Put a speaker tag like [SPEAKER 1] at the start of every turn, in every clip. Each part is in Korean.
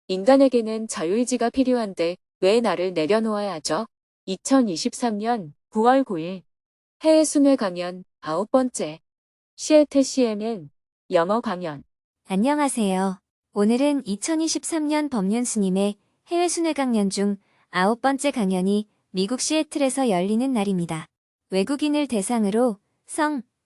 [SPEAKER 1] 인간에게는 자유의지가 필요한데 왜 나를 내려놓아야 하죠? 2023년 9월 9일 해외 순회 강연 9번째 시애틀 CNN 영어 강연.
[SPEAKER 2] 안녕하세요. 오늘은 2023년 법륜 스님의 해외 순회 강연 중 9번째 강연이 미국 시애틀에서 열리는 날입니다. 외국인을 대상으로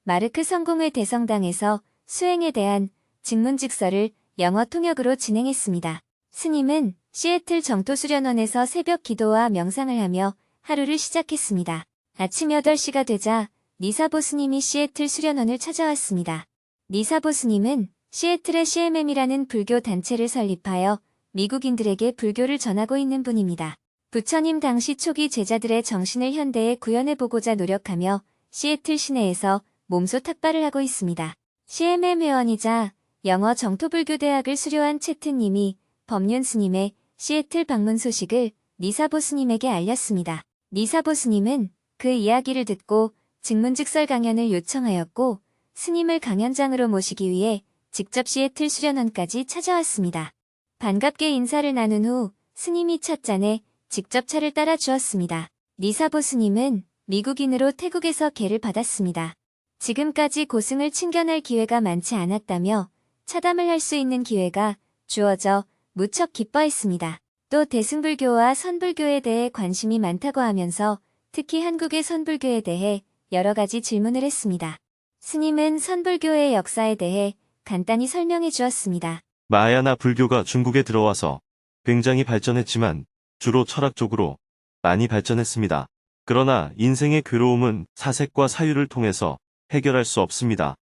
[SPEAKER 2] 마르크 성공회 대성당에서 수행에 대한 직문직서를 영어 통역으로 진행했습니다. 스님은 시애틀 정토수련원에서 새벽 기도와 명상을 하며 하루를 시작했습니다. 아침 8시가 되자 니사보 스님이 시애틀 수련원을 찾아왔습니다. 니사보 스님은 시애틀의 CMM이라는 불교 단체를 설립하여 미국인들에게 불교를 전하고 있는 분입니다. 부처님 당시 초기 제자들의 정신을 현대에 구현해보고자 노력하며 시애틀 시내에서 몸소 탁발을 하고 있습니다. CMM 회원이자 영어 정토불교대학을 수료한 채트님이 법륜 스님의 시애틀 방문 소식을 니사보 스님에게 알렸습니다. 니사보 스님은 그 이야기를 듣고 직문직설 강연을 요청하였고 스님을 강연장으로 모시기 위해 직접 시애틀 수련원까지 찾아왔습니다. 반갑게 인사를 나눈 후 스님이 첫 잔에 직접 차를 따라 주었습니다. 니사보 스님은 미국인으로 태국에서 계를 받았습니다. 지금까지 고승을 친견할 기회가 많지 않았다며 차담을 할 수 있는 기회가 주어져 무척 기뻐했습니다. 또 대승불교와 선불교에 대해 관심이 많다고 하면서 특히 한국의 선불교에 대해 여러 가지 질문을 했습니다. 스님은 선불교의 역사에 대해 간단히 설명해 주었습니다.
[SPEAKER 3] 마하야나 불교가 중국에 들어와서 굉장히 발전했지만 주로 철학적으로 많이 발전했습니다. 그러나 인생의 괴로움은 사색과 사유를 통해서 해결할 수 없습니다.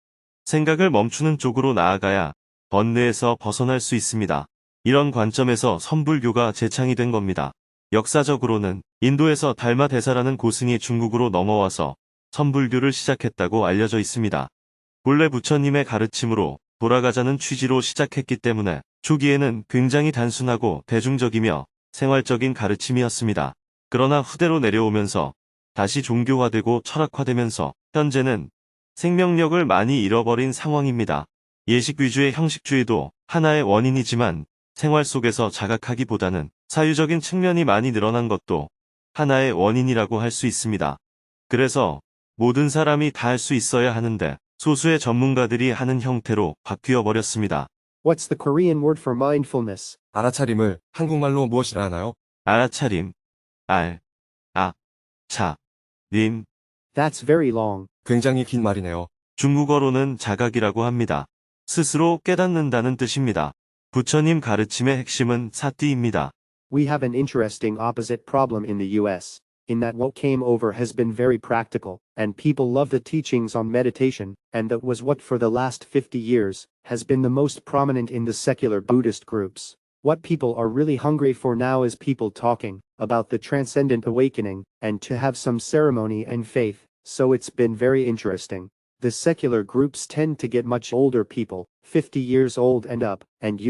[SPEAKER 3] 생각을 멈추는 쪽으로 나아가야 번뇌에서 벗어날 수 있습니다. 이런 관점에서 선불교가 재창이 된 겁니다. 역사적으로는 인도에서 달마 대사라는 고승이 중국으로 넘어와서 선불교를 시작했다고 알려져 있습니다. 본래 부처님의 가르침으로 돌아가자는 취지로 시작했기 때문에 초기에는 굉장히 단순하고 대중적이며 생활적인 가르침이었습니다. 그러나 후대로 내려오면서 다시 종교화되고 철학화되면서 현재는 생명력을 많이 잃어버린 상황입니다. 예식 위주의 형식주의도 하나의 원인이지만 생활 속에서 자각하기보다는 사유적인 측면이 많이 늘어난 것도 하나의 원인이라고 할 수 있습니다. 그래서 모든 사람이 다 할 수 있어야 하는데 소수의 전문가들이 하는 형태로 바뀌어 버렸습니다.
[SPEAKER 4] What's the Korean word for mindfulness?
[SPEAKER 5] 알아차림을 한국말로 무엇이라 하나요?
[SPEAKER 3] 알아차림, 림,
[SPEAKER 4] That's very long.
[SPEAKER 5] 굉장히 긴 말이네요.
[SPEAKER 3] 중국어로는 자각이라고 합니다. 스스로 깨닫는다는 뜻입니다. 부처님 가르침의 핵심은 사띠입니다.
[SPEAKER 4] We have an interesting opposite problem in the US, in that what came over has been very practical, and people love the teachings on meditation, and that was what for the last 50 years has been the most prominent in the secular Buddhist groups. What people are really hungry for now is people talking about the transcendent awakening, and to have some ceremony and faith, so it's been very interesting. The secular groups tend to get much older people, 50 years old and up, and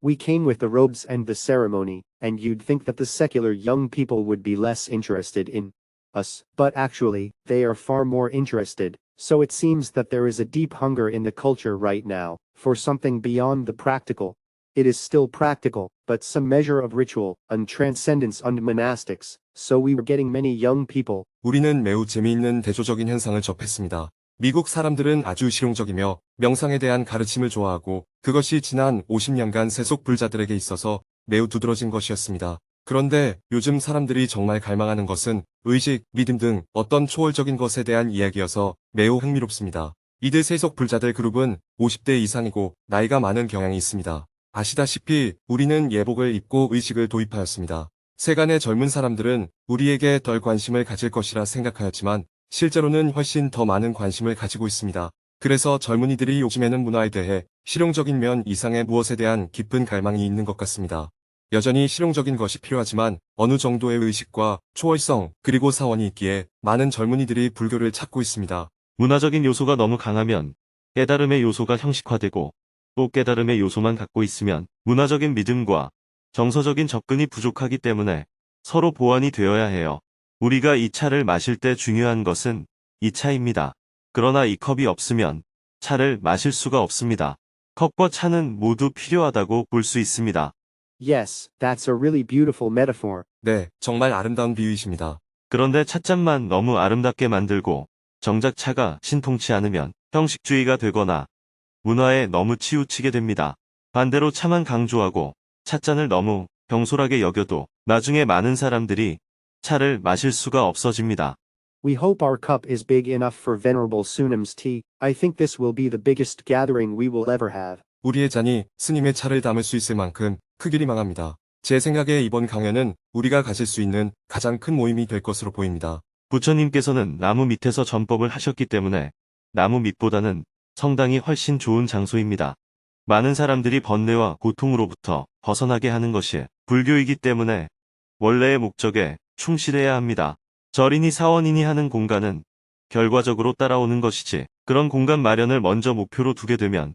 [SPEAKER 4] we came with the robes and the ceremony, and you'd think that the secular young people would be less interested in us, but actually, they are far more interested, so it seems that there is a deep hunger in the culture right now, for something beyond the practical. It is still practical, but some measure of ritual, and transcendence and monastics, so we were getting many young people.
[SPEAKER 5] 우리는 매우 재미있는 대조적인 현상을 접했습니다. 미국 사람들은 아주 실용적이며 명상에 대한 가르침을 좋아하고 그것이 지난 50년간 세속 불자들에게 있어서 매우 두드러진 것이었습니다. 그런데 요즘 사람들이 정말 갈망하는 것은 의식, 믿음 등 어떤 초월적인 것에 대한 이야기여서 매우 흥미롭습니다. 이들 세속 불자들 그룹은 50대 이상이고 나이가 많은 경향이 있습니다. 아시다시피 우리는 예복을 입고 의식을 도입하였습니다. 세간의 젊은 사람들은 우리에게 덜 관심을 가질 것이라 생각하였지만 실제로는 훨씬 더 많은 관심을 가지고 있습니다. 그래서 젊은이들이 요즘에는 문화에 대해 실용적인 면 이상의 무엇에 대한 깊은 갈망이 있는 것 같습니다. 여전히 실용적인 것이 필요하지만 어느 정도의 의식과 초월성 그리고 사원이 있기에 많은 젊은이들이 불교를 찾고 있습니다.
[SPEAKER 3] 문화적인 요소가 너무 강하면 깨달음의 요소가 형식화되고 또 깨달음의 요소만 갖고 있으면 문화적인 믿음과 정서적인 접근이 부족하기 때문에 서로 보완이 되어야 해요. 우리가 이 차를 마실 때 중요한 것은 이 차입니다. 그러나 이 컵이 없으면 차를 마실 수가 없습니다. 컵과 차는 모두 필요하다고 볼 수 있습니다.
[SPEAKER 4] Yes, that's a really beautiful metaphor.
[SPEAKER 5] 네, 정말 아름다운 비유이십니다.
[SPEAKER 3] 그런데 찻잔만 너무 아름답게 만들고 정작 차가 신통치 않으면 형식주의가 되거나 문화에 너무 치우치게 됩니다. 반대로 차만 강조하고 찻잔을 너무 경솔하게 여겨도 나중에 많은 사람들이 차를 마실 수가 없어집니다.
[SPEAKER 4] We hope our cup is big enough for Venerable Sunim's tea. I think this will be the biggest gathering we will ever have.
[SPEAKER 5] 우리의 잔이 스님의 차를 담을 수 있을 만큼 크기를 망합니다. 제 생각에 이번 강연은 우리가 가질 수 있는 가장 큰 모임이 될 것으로 보입니다.
[SPEAKER 3] 부처님께서는 나무 밑에서 전법을 하셨기 때문에 나무 밑보다는 성당이 훨씬 좋은 장소입니다. 많은 사람들이 번뇌와 고통으로부터 벗어나게 하는 것이 불교이기 때문에 원래의 목적에 충실해야 합니다. 절이니 사원이니 하는 공간은 결과적으로 따라오는 것이지 그런 공간 마련을 먼저 목표로 두게 되면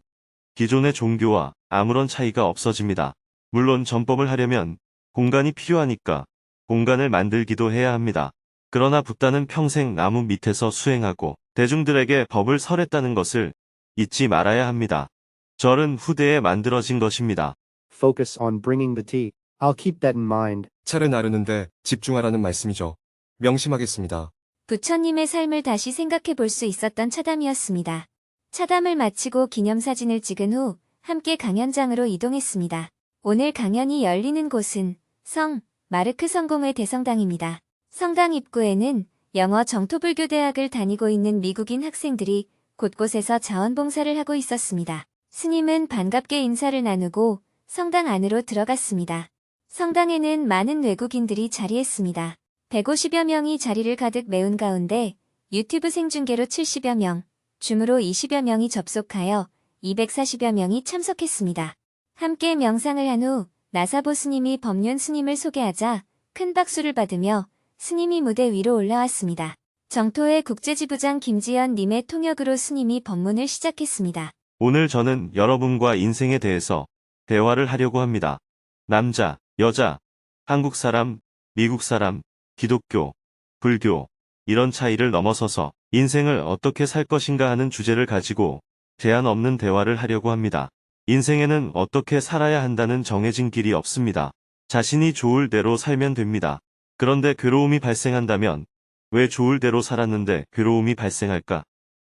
[SPEAKER 3] 기존의 종교와 아무런 차이가 없어집니다. 물론 전법을 하려면 공간이 필요하니까 공간을 만들기도 해야 합니다. 그러나 붓다는 평생 나무 밑에서 수행하고 대중들에게 법을 설했다는 것을 잊지 말아야 합니다. 절은 후대에 만들어진 것입니다.
[SPEAKER 4] Focus on bringing the tea. I'll keep that in mind.
[SPEAKER 5] 차를 나르는데 집중하라는 말씀이죠. 명심하겠습니다.
[SPEAKER 2] 부처님의 삶을 다시 생각해 볼 수 있었던 차담이었습니다. 차담을 마치고 기념사진을 찍은 후 함께 강연장으로 이동했습니다. 오늘 강연이 열리는 곳은 성 마르크 성공회 대성당입니다. 성당 입구에는 영어 정토불교대학을 다니고 있는 미국인 학생들이 곳곳에서 자원봉사를 하고 있었습니다. 스님은 반갑게 인사를 나누고 성당 안으로 들어갔습니다. 성당에는 많은 외국인들이 자리했습니다. 150여 명이 자리를 가득 메운 가운데 유튜브 생중계로 70여 명, 줌으로 20여 명이 접속하여 240여 명이 참석했습니다. 함께 명상을 한 후 나사보 스님이 법륜 스님을 소개하자 큰 박수를 받으며 스님이 무대 위로 올라왔습니다. 정토회 국제지부장 김지연 님의 통역으로 스님이 법문을 시작했습니다.
[SPEAKER 3] 오늘 저는 여러분과 인생에 대해서 대화를 하려고 합니다. 남자, 여자, 한국 사람, 미국 사람, 기독교, 불교, 이런 차이를 넘어서서 인생을 어떻게 살 것인가 하는 주제를 가지고 제한 없는 대화를 하려고 합니다. 인생에는 어떻게 살아야 한다는 정해진 길이 없습니다. 자신이 좋을 대로 살면 됩니다. 그런데 괴로움이 발생한다면 왜 좋을 대로 살았는데 괴로움이 발생할까?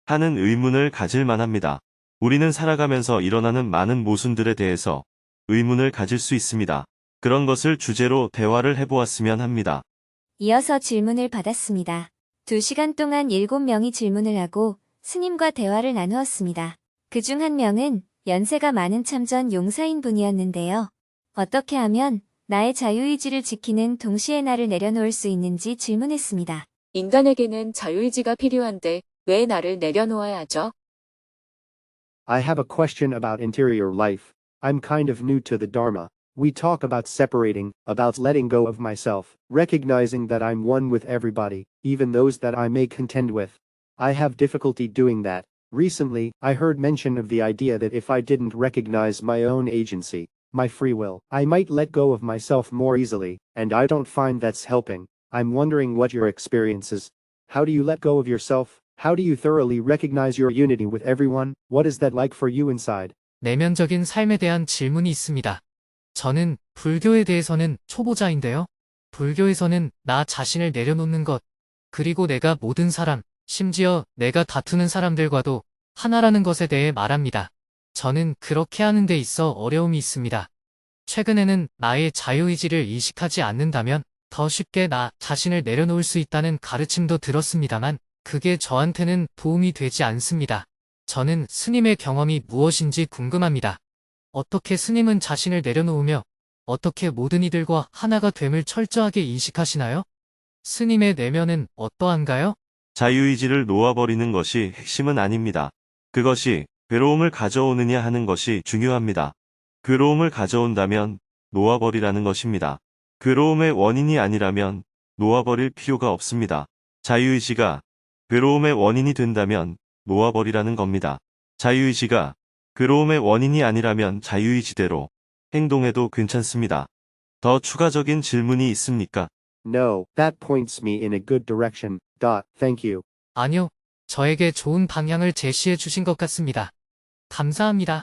[SPEAKER 3] 하는 의문을 가질 만합니다. 우리는 살아가면서 일어나는 많은 모순들에 대해서 의문을 가질 수 있습니다. 그런 것을 주제로 대화를 해보았으면 합니다.
[SPEAKER 2] 이어서 질문을 받았습니다. 2시간 동안 7명이 질문을 하고 스님과 대화를 나누었습니다. 그중 한 명은 연세가 많은 참전 용사인 분이었는데요. 어떻게 하면 나의 자유의지를 지키는 동시에 나를 내려놓을 수 있는지 질문했습니다.
[SPEAKER 1] 인간에게는 자유의지가 필요한데 왜 나를 내려놓아야 하죠?
[SPEAKER 4] I have a question about interior life. I'm kind of new to the Dharma. We talk about separating, about letting go of myself, recognizing that I'm one with everybody, even those that I may contend with. I have difficulty doing that. Recently, I heard mention of the idea that if I didn't recognize my own agency, my free will, I might let go of myself more easily, and I don't find that's helping. I'm wondering what your experience is. How do you let go of yourself? How do you thoroughly recognize your unity with everyone? What is that like for you inside?
[SPEAKER 6] 내면적인 삶에 대한 질문이 있습니다. 저는 불교에 대해서는 초보자인데요. 불교에서는 나 자신을 내려놓는 것, 그리고 내가 모든 사람, 심지어 내가 다투는 사람들과도 하나라는 것에 대해 말합니다. 저는 그렇게 하는 데 있어 어려움이 있습니다. 최근에는 나의 자유의지를 의식하지 않는다면 더 쉽게 나 자신을 내려놓을 수 있다는 가르침도 들었습니다만 그게 저한테는 도움이 되지 않습니다. 저는 스님의 경험이 무엇인지 궁금합니다. 어떻게 스님은 자신을 내려놓으며 어떻게 모든 이들과 하나가 됨을 철저하게 인식하시나요? 스님의 내면은 어떠한가요?
[SPEAKER 3] 자유의지를 놓아버리는 것이 핵심은 아닙니다. 그것이 괴로움을 가져오느냐 하는 것이 중요합니다. 괴로움을 가져온다면 놓아버리라는 것입니다. 괴로움의 원인이 아니라면 놓아버릴 필요가 없습니다. 자유의지가 괴로움의 원인이 된다면 놓아버리라는 겁니다. 자유의지가 괴로움의 원인이 아니라면 자유의지대로 행동해도 괜찮습니다. 더 추가적인 질문이 있습니까?
[SPEAKER 4] No, that points me in a good direction. Thank you.
[SPEAKER 6] 아니요. 저에게 좋은 방향을 제시해 주신 것 같습니다. 감사합니다.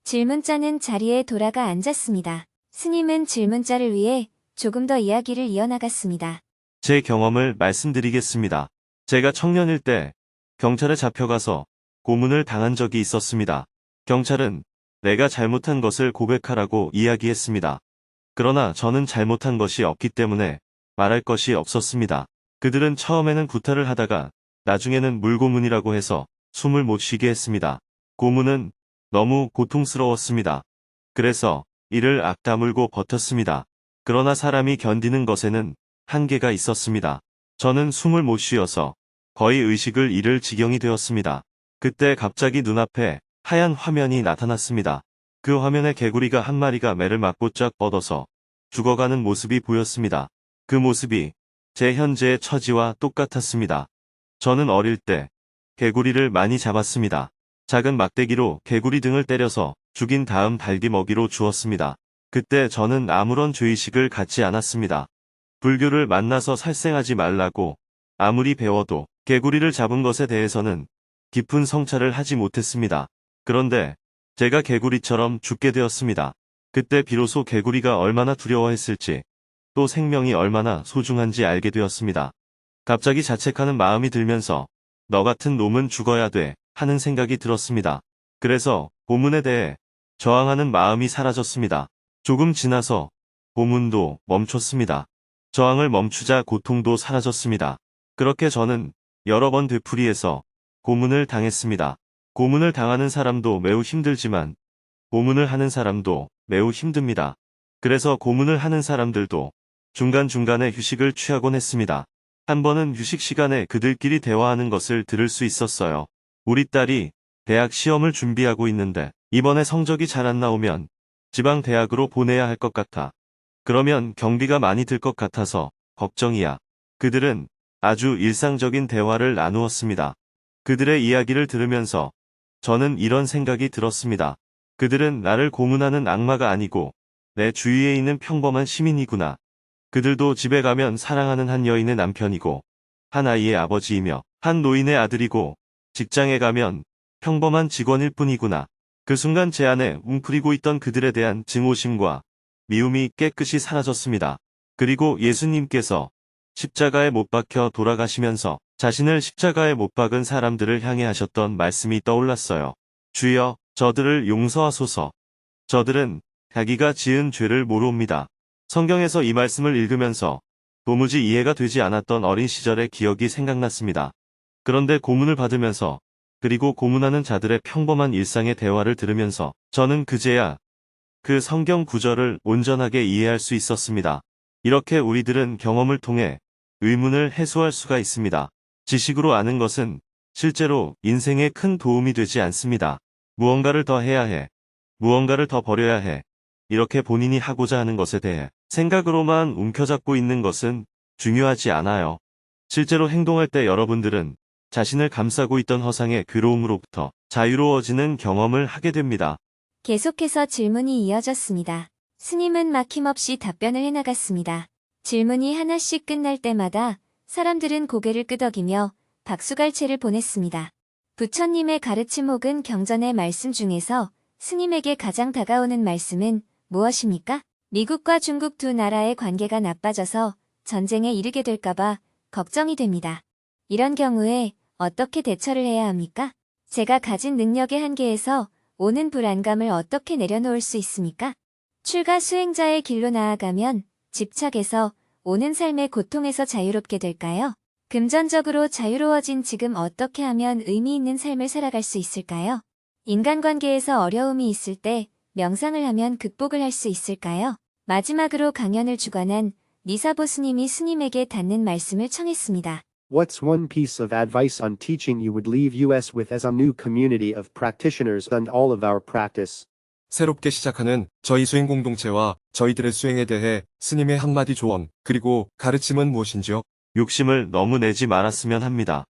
[SPEAKER 2] 질문자는 자리에 돌아가 앉았습니다. 스님은 질문자를 위해 조금 더 이야기를 이어나갔습니다.
[SPEAKER 3] 제 경험을 말씀드리겠습니다. 제가 청년일 때 경찰에 잡혀가서 고문을 당한 적이 있었습니다. 경찰은 내가 잘못한 것을 고백하라고 이야기했습니다. 그러나 저는 잘못한 것이 없기 때문에 말할 것이 없었습니다. 그들은 처음에는 구타를 하다가 나중에는 물고문이라고 해서 숨을 못 쉬게 했습니다. 고문은 너무 고통스러웠습니다. 그래서 이를 악다물고 버텼습니다. 그러나 사람이 견디는 것에는 한계가 있었습니다. 저는 숨을 못 쉬어서 거의 의식을 잃을 지경이 되었습니다. 그때 갑자기 눈앞에 하얀 화면이 나타났습니다. 그 화면에 개구리가 한 마리가 매를 맞고 쫙 뻗어서 죽어가는 모습이 보였습니다. 그 모습이 제 현재의 처지와 똑같았습니다. 저는 어릴 때 개구리를 많이 잡았습니다. 작은 막대기로 개구리 등을 때려서 죽인 다음 닭이 먹이로 주었습니다. 그때 저는 아무런 죄의식을 갖지 않았습니다. 불교를 만나서 살생하지 말라고 아무리 배워도 개구리를 잡은 것에 대해서는 깊은 성찰을 하지 못했습니다. 그런데 제가 개구리처럼 죽게 되었습니다. 그때 비로소 개구리가 얼마나 두려워했을지 또 생명이 얼마나 소중한지 알게 되었습니다. 갑자기 자책하는 마음이 들면서 너 같은 놈은 죽어야 돼 하는 생각이 들었습니다. 그래서 고문에 대해 저항하는 마음이 사라졌습니다. 조금 지나서 고문도 멈췄습니다. 저항을 멈추자 고통도 사라졌습니다. 그렇게 저는 여러 번 되풀이해서 고문을 당했습니다. 고문을 당하는 사람도 매우 힘들지만 고문을 하는 사람도 매우 힘듭니다. 그래서 고문을 하는 사람들도 중간중간에 휴식을 취하곤 했습니다. 한 번은 휴식 시간에 그들끼리 대화하는 것을 들을 수 있었어요. 우리 딸이 대학 시험을 준비하고 있는데 이번에 성적이 잘 안 나오면 지방 대학으로 보내야 할 것 같아. 그러면 경비가 많이 들 것 같아서 걱정이야. 그들은 아주 일상적인 대화를 나누었습니다. 그들의 이야기를 들으면서 저는 이런 생각이 들었습니다. 그들은 나를 고문하는 악마가 아니고 내 주위에 있는 평범한 시민이구나. 그들도 집에 가면 사랑하는 한 여인의 남편이고 한 아이의 아버지이며 한 노인의 아들이고 직장에 가면 평범한 직원일 뿐이구나. 그 순간 제 안에 웅크리고 있던 그들에 대한 증오심과 미움이 깨끗이 사라졌습니다. 그리고 예수님께서 십자가에 못 박혀 돌아가시면서 자신을 십자가에 못 박은 사람들을 향해 하셨던 말씀이 떠올랐어요. 주여, 저들을 용서하소서. 저들은 자기가 지은 죄를 모르옵니다. 성경에서 이 말씀을 읽으면서 도무지 이해가 되지 않았던 어린 시절의 기억이 생각났습니다. 그런데 고문을 받으면서 그리고 고문하는 자들의 평범한 일상의 대화를 들으면서 저는 그제야 그 성경 구절을 온전하게 이해할 수 있었습니다. 이렇게 우리들은 경험을 통해 의문을 해소할 수가 있습니다. 지식으로 아는 것은 실제로 인생에 큰 도움이 되지 않습니다. 무언가를 더 해야 해. 무언가를 더 버려야 해. 이렇게 본인이 하고자 하는 것에 대해 생각으로만 움켜잡고 있는 것은 중요하지 않아요. 실제로 행동할 때 여러분들은 자신을 감싸고 있던 허상의 괴로움으로부터 자유로워지는 경험을 하게 됩니다.
[SPEAKER 2] 계속해서 질문이 이어졌습니다. 스님은 막힘없이 답변을 해나갔습니다. 질문이 하나씩 끝날 때마다 사람들은 고개를 끄덕이며 박수갈채를 보냈습니다. 부처님의 가르침 혹은 경전의 말씀 중에서 스님에게 가장 다가오는 말씀은 무엇입니까? 미국과 중국 두 나라의 관계가 나빠져서 전쟁에 이르게 될까봐 걱정이 됩니다. 이런 경우에 어떻게 대처를 해야 합니까? 제가 가진 능력의 한계에서 오는 불안감을 어떻게 내려놓을 수 있습니까? 출가 수행자의 길로 나아가면 집착에서 오는 삶의 고통에서 자유롭게 될까요? 금전적으로 자유로워진 지금 어떻게 하면 의미 있는 삶을 살아갈 수 있을까요? 인간관계에서 어려움이 있을 때 명상을 하면 극복을 할 수 있을까요? 마지막으로 강연을 주관한 니사보 스님이 스님에게 닿는 말씀을 청했습니다.
[SPEAKER 4] What's one piece of advice on teaching you would leave us with as a new community of practitioners and all of our practice?
[SPEAKER 5] 새롭게 시작하는 저희 수행 공동체와 저희들의 수행에 대해 스님의 한마디 조언, 그리고 가르침은 무엇인지요?
[SPEAKER 3] 욕심을 너무 내지 말았으면 합니다.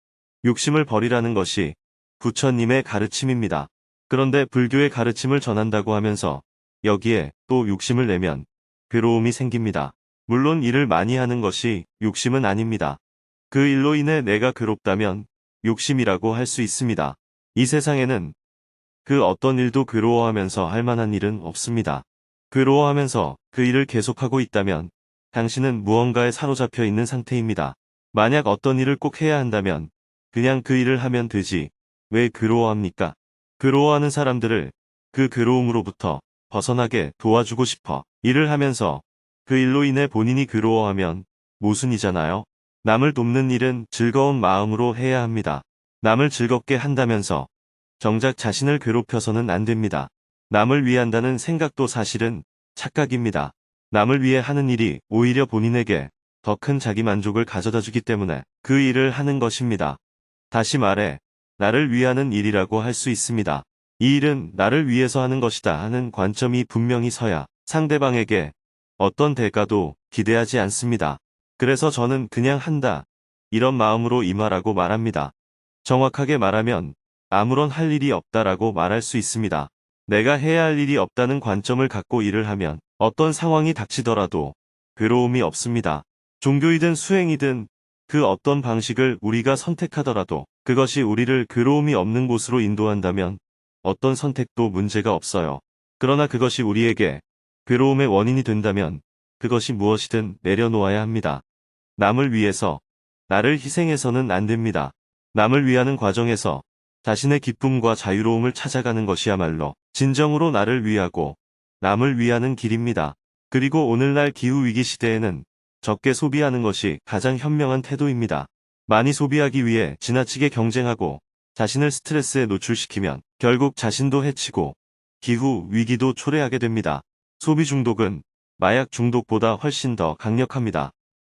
[SPEAKER 3] 욕심을 버리라는 것이 부처님의 가르침입니다. 그런데 불교의 가르침을 전한다고 하면서 여기에 또 욕심을 내면 괴로움이 생깁니다. 물론 일을 많이 하는 것이 욕심은 아닙니다. 그 일로 인해 내가 괴롭다면 욕심이라고 할 수 있습니다. 이 세상에는 그 어떤 일도 괴로워하면서 할 만한 일은 없습니다. 괴로워하면서 그 일을 계속하고 있다면 당신은 무언가에 사로잡혀 있는 상태입니다. 만약 어떤 일을 꼭 해야 한다면 그냥 그 일을 하면 되지. 왜 괴로워합니까? 괴로워하는 사람들을 그 괴로움으로부터 벗어나게 도와주고 싶어 일을 하면서 그 일로 인해 본인이 괴로워하면 모순이잖아요. 남을 돕는 일은 즐거운 마음으로 해야 합니다. 남을 즐겁게 한다면서 정작 자신을 괴롭혀서는 안 됩니다. 남을 위한다는 생각도 사실은 착각입니다. 남을 위해 하는 일이 오히려 본인에게 더 큰 자기 만족을 가져다 주기 때문에 그 일을 하는 것입니다. 다시 말해, 나를 위하는 일이라고 할 수 있습니다. 이 일은 나를 위해서 하는 것이다 하는 관점이 분명히 서야 상대방에게 어떤 대가도 기대하지 않습니다. 그래서 저는 그냥 한다. 이런 마음으로 임하라고 말합니다. 정확하게 말하면 아무런 할 일이 없다라고 말할 수 있습니다. 내가 해야 할 일이 없다는 관점을 갖고 일을 하면 어떤 상황이 닥치더라도 괴로움이 없습니다. 종교이든 수행이든 그 어떤 방식을 우리가 선택하더라도 그것이 우리를 괴로움이 없는 곳으로 인도한다면 어떤 선택도 문제가 없어요. 그러나 그것이 우리에게 괴로움의 원인이 된다면 그것이 무엇이든 내려놓아야 합니다. 남을 위해서 나를 희생해서는 안 됩니다. 남을 위하는 과정에서 자신의 기쁨과 자유로움을 찾아가는 것이야말로 진정으로 나를 위하고 남을 위하는 길입니다. 그리고 오늘날 기후위기 시대에는 적게 소비하는 것이 가장 현명한 태도입니다. 많이 소비하기 위해 지나치게 경쟁하고 자신을 스트레스에 노출시키면 결국 자신도 해치고 기후 위기도 초래하게 됩니다. 소비 중독은 마약 중독보다 훨씬 더 강력합니다.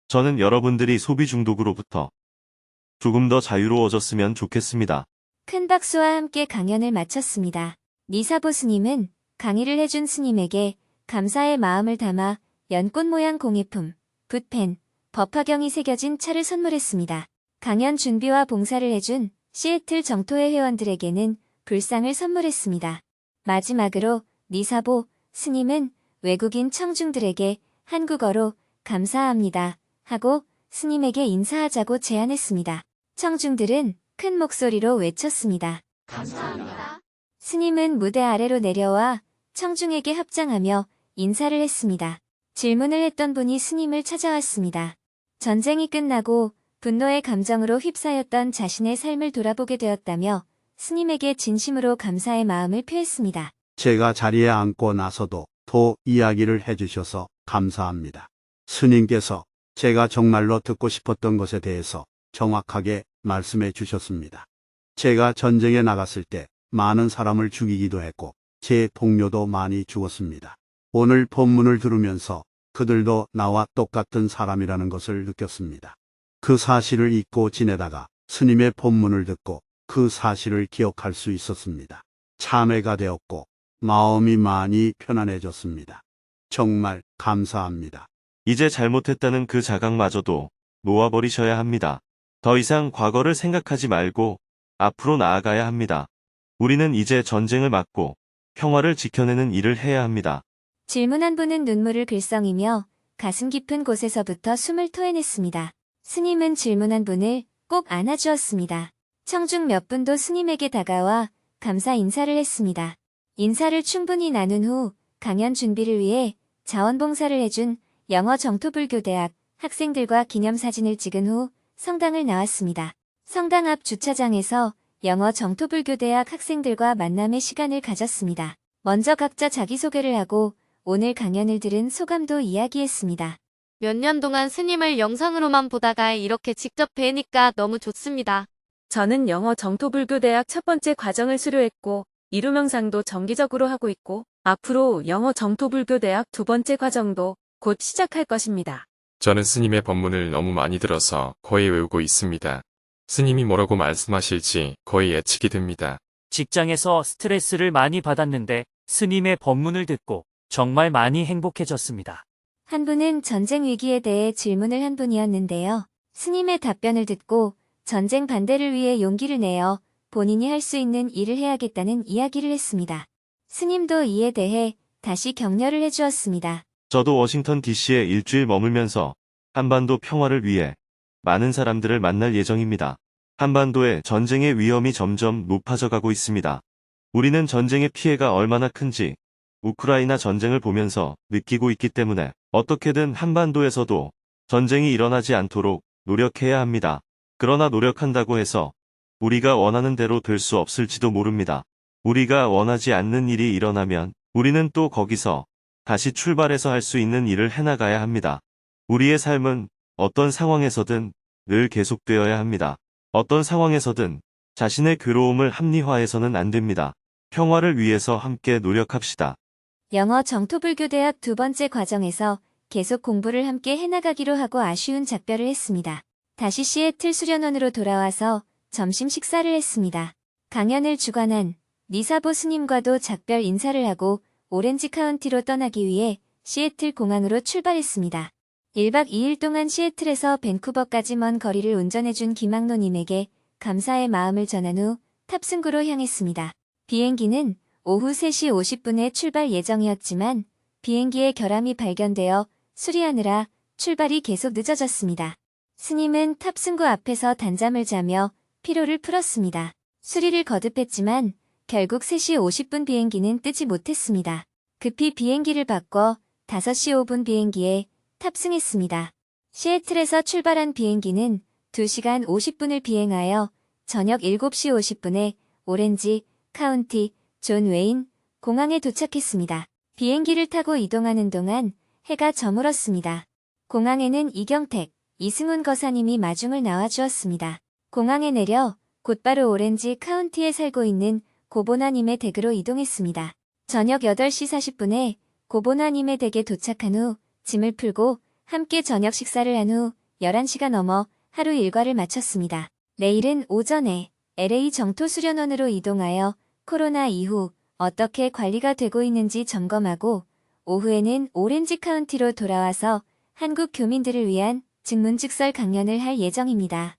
[SPEAKER 3] 저는 여러분들이 소비 중독으로부터 조금 더 자유로워졌으면 좋겠습니다.
[SPEAKER 2] 큰 박수와 함께 강연을 마쳤습니다. 니사보 스님은 강의를 해준 스님에게 감사의 마음을 담아 연꽃 모양 공예품, 붓펜, 법화경이 새겨진 차를 선물했습니다. 강연 준비와 봉사를 해준 시애틀 정토회 회원들에게는 불상을 선물했습니다. 마지막으로 니사보 스님은 외국인 청중들에게 한국어로 감사합니다 하고 스님에게 인사하자고 제안했습니다. 청중들은 큰 목소리로 외쳤습니다. 감사합니다. 스님은 무대 아래로 내려와 청중에게 합장하며 인사를 했습니다. 질문을 했던 분이 스님을 찾아왔습니다. 전쟁이 끝나고 분노의 감정으로 휩싸였던 자신의 삶을 돌아보게 되었다며 스님에게 진심으로 감사의 마음을 표했습니다.
[SPEAKER 7] 제가 자리에 앉고 나서도 더 이야기를 해주셔서 감사합니다. 스님께서 제가 정말로 듣고 싶었던 것에 대해서 정확하게 말씀해 주셨습니다. 제가 전쟁에 나갔을 때 많은 사람을 죽이기도 했고 제 동료도 많이 죽었습니다. 오늘 본문을 들으면서 그들도 나와 똑같은 사람이라는 것을 느꼈습니다. 그 사실을 잊고 지내다가 스님의 본문을 듣고 그 사실을 기억할 수 있었습니다. 참회가 되었고 마음이 많이 편안해졌습니다. 정말 감사합니다.
[SPEAKER 3] 이제 잘못했다는 그 자각마저도 놓아버리셔야 합니다. 더 이상 과거를 생각하지 말고 앞으로 나아가야 합니다. 우리는 이제 전쟁을 막고 평화를 지켜내는 일을 해야 합니다.
[SPEAKER 2] 질문한 분은 눈물을 글썽이며 가슴 깊은 곳에서부터 숨을 토해냈습니다. 스님은 질문한 분을 꼭 안아주었습니다. 청중 몇 분도 스님에게 다가와 감사 인사를 했습니다. 인사를 충분히 나눈 후 강연 준비를 위해 자원봉사를 해준 영어 정토불교대학 학생들과 기념사진을 찍은 후 성당을 나왔습니다. 성당 앞 주차장에서 영어 정토불교대학 학생들과 만남의 시간을 가졌습니다. 먼저 각자 자기소개를 하고 오늘 강연을 들은 소감도 이야기했습니다.
[SPEAKER 8] 몇 년 동안 스님을 영상으로만 보다가 이렇게 직접 뵈니까 너무 좋습니다.
[SPEAKER 9] 저는 영어 정토불교대학 첫 번째 과정을 수료했고 이루명상도 정기적으로 하고 있고 앞으로 영어 정토불교대학 두 번째 과정도 곧 시작할 것입니다.
[SPEAKER 10] 저는 스님의 법문을 너무 많이 들어서 거의 외우고 있습니다. 스님이 뭐라고 말씀하실지 거의 예측이 됩니다.
[SPEAKER 11] 직장에서 스트레스를 많이 받았는데 스님의 법문을 듣고 정말 많이 행복해졌습니다.
[SPEAKER 2] 한 분은 전쟁 위기에 대해 질문을 한 분이었는데요. 스님의 답변을 듣고 전쟁 반대를 위해 용기를 내어 본인이 할 수 있는 일을 해야겠다는 이야기를 했습니다. 스님도 이에 대해 다시 격려를 해주었습니다.
[SPEAKER 3] 저도 워싱턴 DC에 일주일 머물면서 한반도 평화를 위해 많은 사람들을 만날 예정입니다. 한반도의 전쟁의 위험이 점점 높아져 가고 있습니다. 우리는 전쟁의 피해가 얼마나 큰지 우크라이나 전쟁을 보면서 느끼고 있기 때문에 어떻게든 한반도에서도 전쟁이 일어나지 않도록 노력해야 합니다. 그러나 노력한다고 해서 우리가 원하는 대로 될 수 없을지도 모릅니다. 우리가 원하지 않는 일이 일어나면 우리는 또 거기서 다시 출발해서 할 수 있는 일을 해나가야 합니다. 우리의 삶은 어떤 상황에서든 늘 계속되어야 합니다. 어떤 상황에서든 자신의 괴로움을 합리화해서는 안 됩니다. 평화를 위해서 함께 노력합시다.
[SPEAKER 2] 영어 정토불교대학 두 번째 과정에서 계속 공부를 함께 해나가기로 하고 아쉬운 작별을 했습니다. 다시 시애틀 수련원으로 돌아와서 점심 식사를 했습니다. 강연을 주관한 니사보 스님과도 작별 인사를 하고 오렌지 카운티로 떠나기 위해 시애틀 공항으로 출발했습니다. 1박 2일 동안 시애틀에서 밴쿠버까지 먼 거리를 운전해준 김학노님에게 감사의 마음을 전한 후 탑승구로 향했습니다. 비행기는 오후 3시 50분에 출발 예정이었지만 비행기에 결함이 발견되어 수리하느라 출발이 계속 늦어졌습니다. 스님은 탑승구 앞에서 단잠을 자며 피로를 풀었습니다. 수리를 거듭했지만 결국 3시 50분 비행기는 뜨지 못했습니다. 급히 비행기를 바꿔 5시 5분 비행기에 탑승했습니다. 시애틀에서 출발한 비행기는 2시간 50분을 비행하여 저녁 7시 50분에 오렌지 카운티 존 웨인 공항에 도착했습니다. 비행기를 타고 이동하는 동안 해가 저물었습니다. 공항에는 이경택, 이승훈 거사님이 마중을 나와주었습니다. 공항에 내려 곧바로 오렌지 카운티에 살고 있는 고보나님의 댁으로 이동했습니다. 저녁 8시 40분에 고보나님의 댁에 도착한 후 짐을 풀고 함께 저녁 식사를 한 후 11시가 넘어 하루 일과를 마쳤습니다. 내일은 오전에 LA 정토수련원으로 이동하여 코로나 이후 어떻게 관리가 되고 있는지 점검하고 오후에는 오렌지 카운티로 돌아와서 한국 교민들을 위한 증문즉설 강연을 할 예정입니다.